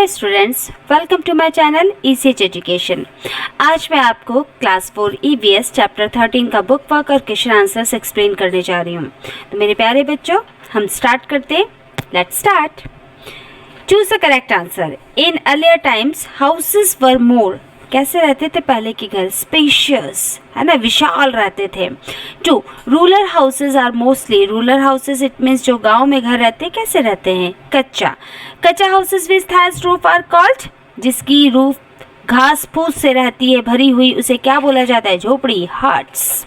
Hello students, welcome to my channel ECH education. आज मैं आपको क्लास 4 EVS चैप्टर 13 का बुक वर्क और क्वेश्चन आंसर्स एक्सप्लेन करने जा रही हूँ। तो मेरे प्यारे बच्चों, हम स्टार्ट करते हैं। Let's start. Choose the correct answer. In earlier times houses were more. कैसे रहते थे पहले के घर? स्पेशियस, है ना, विशाल रहते थे। 2. Rural houses are mostly. Rural houses it means जो गांव में घर रहते हैं, कैसे रहते हैं? कच्चा। Kachcha houses with thatched roof are called. जिसकी रूफ घास फूस से रहती है भरी हुई, उसे क्या बोला जाता है? झोपड़ी, huts.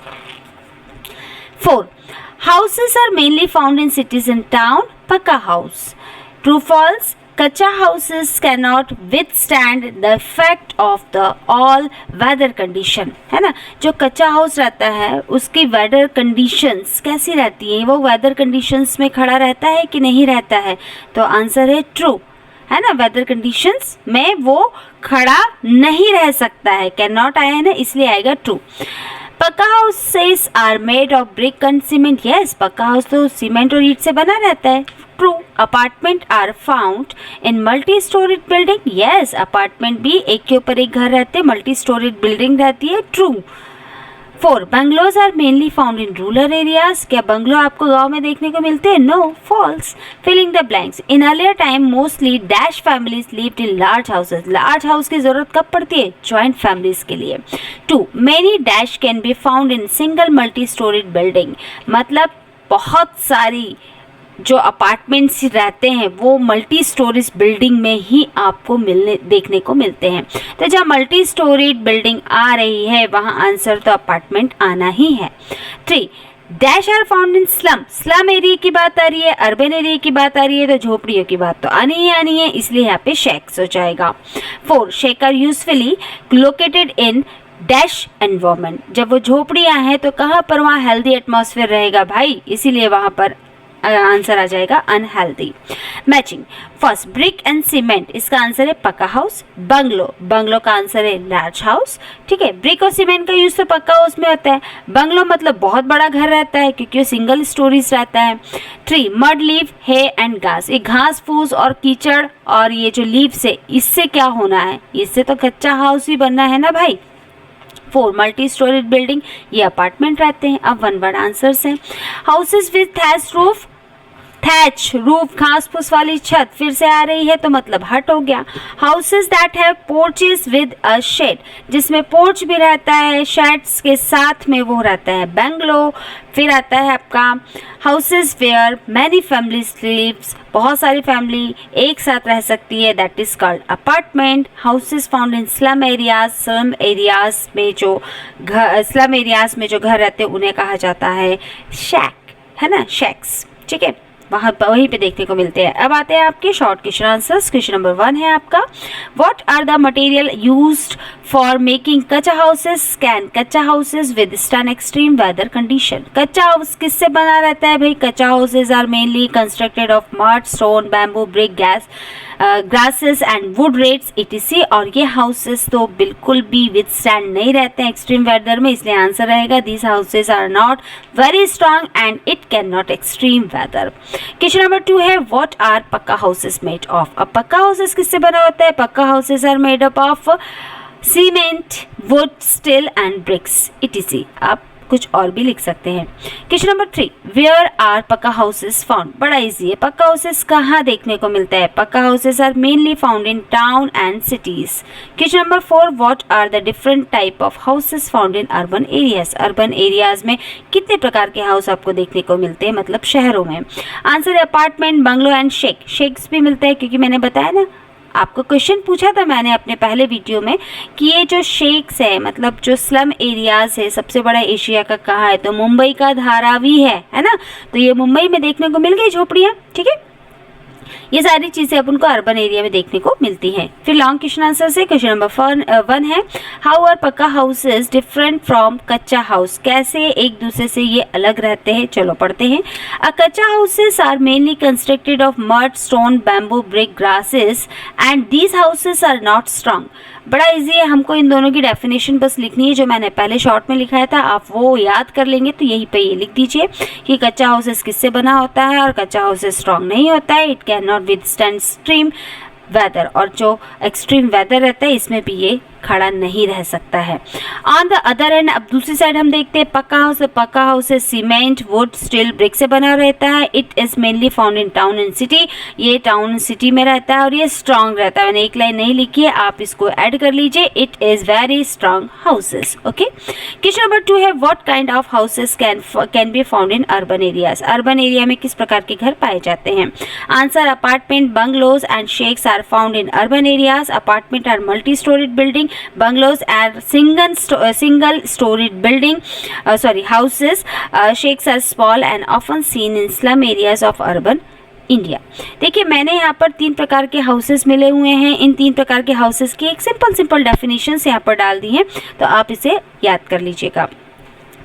4. Houses are mainly found in cities and town. Pucca house. True false. Kachcha houses cannot withstand the effect of the all weather condition, है ना। जो कच्चा हाउस रहता है उसकी वेदर कंडीशंस कैसी रहती हैं? वो वेदर कंडीशंस में खड़ा रहता है कि नहीं रहता है? तो आंसर है ट्रू, है ना। वेदर कंडीशंस में वो खड़ा नहीं रह सकता है। कैन नॉट आया है ना, इसलिए आएगा true. Pucca houses are made of brick and cement. Yes, pucca house तो सीमेंट और ईंट से बना रहता है। True. Apartment are found in multi storeyed building. Yes, apartment भी एक के ऊपर एक घर रहते हैं, मल्टी स्टोरीड बिल्डिंग रहती है। True. 4. Bungalows are mainly found in rural areas. क्या बंगलो आपको गांव में देखने को मिलते हैं? No. False. Filling the blanks. In earlier time mostly dash families lived in large houses. Large house की जरूरत कब पड़ती है? जॉइंट फैमिलीज के लिए। 2. Many dash can be found in single multi storeyed building. मतलब बहुत सारी जो अपार्टमेंट्स रहते हैं वो मल्टी स्टोरीज बिल्डिंग में ही आपको देखने को मिलते हैं। तो जहाँ मल्टी स्टोरीड बिल्डिंग आ रही है वहाँ आंसर तो अपार्टमेंट आना ही है। 3. Dash are found in slum. Slum area की बात आ रही है, अर्बन एरिया की बात आ रही है, तो झोपड़ियों की बात तो आनी है, इसलिए यहाँ पे शेक्स हो जाएगा। 4. Shack are usefully located in dash environment. जब वो झोपड़ियाँ हैं तो कहाँ पर वहाँ हेल्दी एटमॉस्फेयर रहेगा भाई, इसीलिए वहाँ पर आंसर आ जाएगा unhealthy. Matching. First brick and cement, इसका आंसर है पक्का हाउस। बंगलो, बंगलो का आंसर है लार्ज हाउस। ठीक है, ब्रिक और सीमेंट का यूज तो पक्का हाउस में होता है। बंगलो मतलब बहुत बड़ा घर रहता है क्योंकि वो सिंगल स्टोरीज रहता है। 3. मड लीव है एंड घास। ये घास फूस और कीचड़ और ये जो लीव्स है, इससे क्या होना है? इससे तो कच्चा हाउस ही बनना है ना भाई। 4. मल्टी स्टोरीड बिल्डिंग, ये अपार्टमेंट रहते हैं। अब वन वर्ड आंसर्स हैं। Houses with thatch roof. Thatch roof, घास फूस वाली छत फिर से आ रही है तो मतलब हट हो गया। Houses that have porches with a shade, जिसमें पोर्च भी रहता है, शेड्स के साथ में वो रहता है बंगलो। फिर आता है आपका houses where many families lives, बहुत सारी फैमिली एक साथ रह सकती है, that is called apartment. Houses found in slum areas. Slum areas में जो घर रहते हैं उन्हें कहा जाता है शैक, है ना, शैक्स। ठीक है, वहीं पे देखने को मिलते हैं। अब आते हैं आपके short question answers. Question number 1 है आपका, what are the material used for making kachcha houses? Can kachcha houses withstand extreme weather condition. Kachcha house किससे बना रहता है भाई? Kachcha houses are mainly constructed of mud, stone, bamboo, brick, grasses and wood rates etc। और ये houses तो बिल्कुल भी विदस्टैंड नहीं रहते हैं एक्सट्रीम वेदर में, इसलिए आंसर रहेगा these houses are not very strong and it can not extreme weather. Question number 2 है, what are pucca houses made of? अब पक्का हाउसेस किससे बना होता है? Pucca houses are made up of cement, wood, steel and bricks etc। आप कुछ और भी लिख सकते हैं। Question number 3, where are pucca houses found? बड़ा इजी है, पक्का हाउसेस कहाँ देखने को मिलता है? Pucca houses are mainly found in town and cities. Question number 4, what are the different type of houses found in urban areas? Urban areas में कितने प्रकार के हाउस आपको देखने को मिलते हैं, मतलब शहरों में? आंसर है apartment, bungalow and shake. Shakes भी मिलता है क्योंकि मैंने बताया ना, आपको क्वेश्चन पूछा था मैंने अपने पहले वीडियो में कि ये जो शेक्स है, मतलब जो स्लम एरियाज है, सबसे बड़ा एशिया का कहाँ है? तो मुंबई का धारावी है ना। तो ये मुंबई में देखने को मिल गई झोपड़ियाँ। ठीक है, ये सारी चीजें अपन को अर्बन एरिया में देखने को मिलती हैं। फिर लॉन्ग क्वेश्चन आंसर से क्वेश्चन नंबर 1 है, how are pucca houses different from कच्चा हाउस? कैसे एक दूसरे से ये अलग रहते हैं? चलो पढ़ते हैं। Uh kachcha houses are mainly constructed of mud, stone, bamboo, brick, grasses and these houses are not strong. बड़ा इजी है, हमको इन दोनों की डेफिनेशन बस लिखनी है जो मैंने पहले शॉर्ट में लिखाया था, आप वो याद कर लेंगे तो यहीं पे ये लिख दीजिए कि कच्चा हाउसेस किससे बना होता है और कच्चा हाउसेस स्ट्रॉन्ग नहीं होता है। It can not withstand stream weather, और जो एक्सट्रीम वेदर रहता है इसमें भी ये खड़ा नहीं रह सकता है। ऑन द अदर एंड, अब दूसरी साइड हम देखते हैं पक्का हाउस। पक्का हाउस है सीमेंट, वुड, स्टील, ब्रिक से बना रहता है। It is mainly found in town and city, ये टाउन सिटी में रहता है और ये स्ट्रॉन्ग रहता है। मैंने एक लाइन नहीं लिखी है, आप इसको ऐड कर लीजिए। It is very strong houses. Okay, question number 2 है what kind of houses can be found in urban areas. Urban area में किस प्रकार के घर पाए जाते हैं? Answer, apartment, bungalows and shacks are found in urban areas. Apartment are multi storeyed building, bungalows are single storied building houses. Shacks are small and often seen in slum areas of urban India. देखिए मैंने यहाँ पर 3 प्रकार के houses मिले हुए हैं। इन 3 प्रकार के हाउसेस की एक सिंपल डेफिनेशंस यहाँ पर डाल दी हैं, तो आप इसे याद कर लीजिएगा।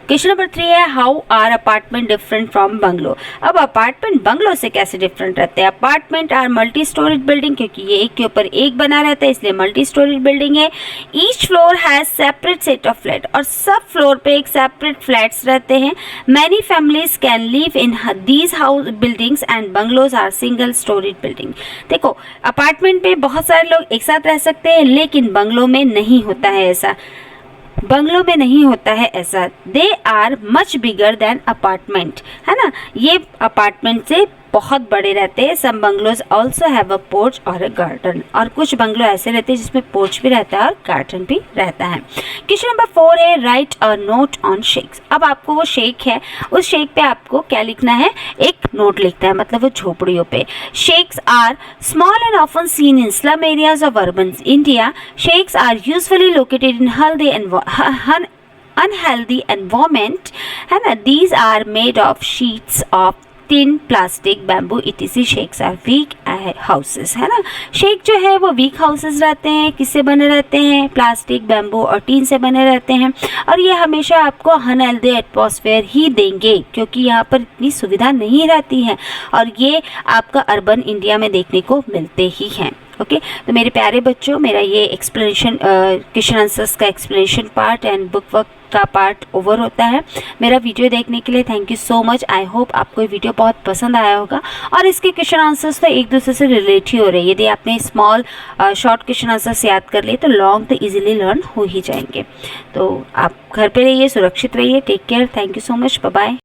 क्वेश्चन नंबर 3 है how are apartment different from bungalow. अब अपार्टमेंट बंगलो से कैसे डिफरेंट रहते हैं? Apartment are multi storeyed building, क्योंकि ये एक के ऊपर एक बना रहता है इसलिए मल्टी स्टोरीड बिल्डिंग है। Each floor has separate set of flat, और सब फ्लोर पे एक सेपरेट फ्लैट्स रहते हैं। Many families can live in these house buildings and bungalows are single storeyed building. देखो अपार्टमेंट में बहुत सारे लोग एक साथ रह सकते हैं, लेकिन बंगलो में नहीं होता है ऐसा। बंगलो में नहीं होता है ऐसा। They are much bigger than apartment, है ना, ये अपार्टमेंट से बहुत बड़े रहते हैं। Some bungalows also have a porch और अ गार्डन, और कुछ बंगलो ऐसे रहते हैं जिसमें पोर्च भी रहता है और गार्डन भी रहता है। क्वेश्चन नंबर 4 है right a note on shakes. अब आपको वो शेक है, उस शेक पे आपको क्या लिखना है? एक नोट लिखना है, मतलब वो झोपड़ियों पे। Shacks are small and often seen in slum areas of urban India. Shacks are usually located in unhealthy environment, है ना। These are made of sheets of tin, plastic, bamboo etc. Shakes are weak houses, है ना। Shake जो है वो week houses रहते हैं। किससे बने रहते हैं? प्लास्टिक, बैम्बू और टीन से बने रहते हैं, और ये हमेशा आपको अनहेल्दी एटमॉस्फेयर ही देंगे, क्योंकि यहाँ पर इतनी सुविधा नहीं रहती है, और ये आपका अर्बन इंडिया में देखने को मिलते ही हैं। ओके, तो मेरे प्यारे बच्चों, मेरा ये एक्सप्लेनेशन क्वेश्चन आंसर्स का explanation part and book work का पार्ट ओवर होता है। मेरा वीडियो देखने के लिए thank you so much. I hope आपको ये वीडियो बहुत पसंद आया होगा, और इसके क्वेश्चन आंसर्स तो एक दूसरे से रिलेट ही हो रहे हैं। यदि आपने स्मॉल शॉर्ट क्वेश्चन आंसर्स याद कर लिए तो लॉन्ग तो इजीली लर्न हो ही जाएंगे। तो आप घर पे रहिए, सुरक्षित रहिए, take care, thank you so much, bye bye.